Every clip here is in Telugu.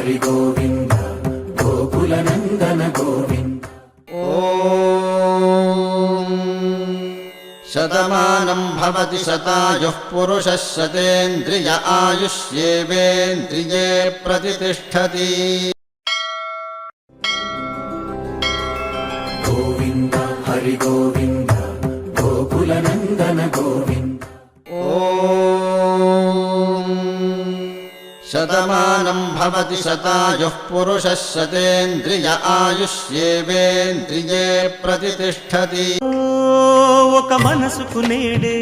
హరి గోవింద గోకుల నందన గోవింద. ఓం శతమానం భవతి శతాయుః పురుషः శతేంద్రియ ఆయుష్యేవేంద్రియే ప్రతిష్ఠతి. గోవింద హరి గోవింద గోకుల నందన గోవింద. ఓం శతమానం భవతి శతాయుః పురుషः శతేంద్రియ ఆయుష్యేవేంద్రియే ప్రతిష్ఠతి. ఒక మనసుకు నేడే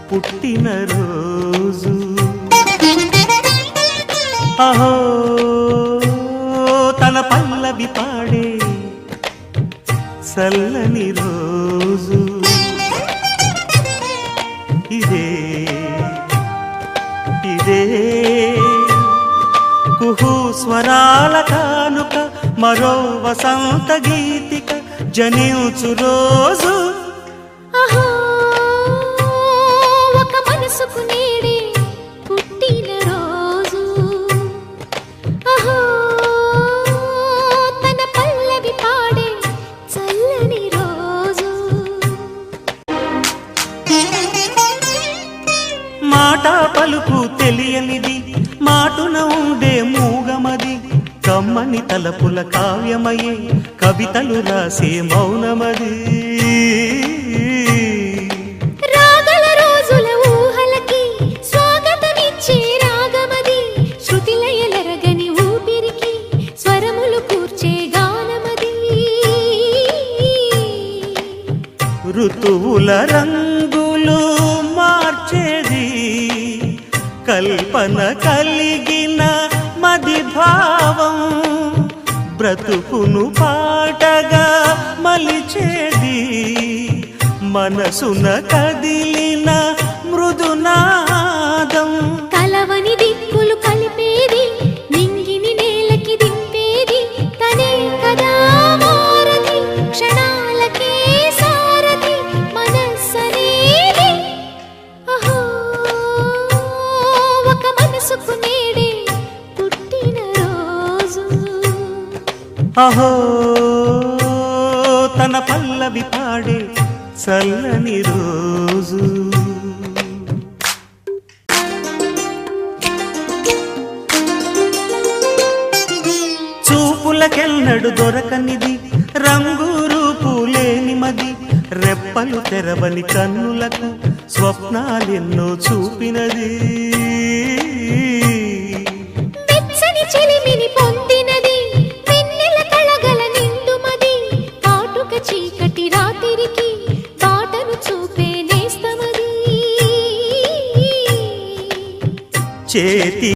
పుట్టిన రోజు, అహో తన పల్లవి పాడే చల్లని రోజు. ఇదే ఇదే కుహు స్వరాల కానుక, మరో వసంత గీతిక జనించు రోజు. అహో ఒక మనసుకు నేడే పుట్టిన రోజు, అహో తన పల్లవి పాడే చల్లని రోజు. మాట పలుకు తెలియనిది, మాటున ఉండే మూగమది, కమ్మని తలపుల కావ్యమయే కవితలు రాసే మౌనమది. రాగల రోజుల ఊహలకి స్వాగతమిచ్చే రాగమది, శృతిలయలరగని ఊపిరికి స్వరములు కూర్చే గానమది. ఋతువుల రంగులు మార్చేది, కల్పన కలిగిన మది భావం, బ్రతుకును పాటగా మలిచేది, మనసున కదిలిన మృదునాదం. కలవని దిక్కులు కలిపేది, నింగిని నేలకి దింపేది, తనే కదా మారది, క్షణాలకే సారది మనస్సనేది. అహో ఒక మనసుకు నేడే పుట్టిన రోజు, అహో తన పల్లవి పాడే చల్లని రోజు. చూపులకెన్నడు దొరకనిది, రంగు రూపు లేని మది, రెప్పలు తెరవని కన్నులకు స్వప్నాలెన్నో చూపినది. వెచ్చని చెలిమిని పొందినది, వెన్నెల కళగల నిండుమది, కాటుక చీకటి రాత్రికి బాటను చూపే నేస్తమది. చేతి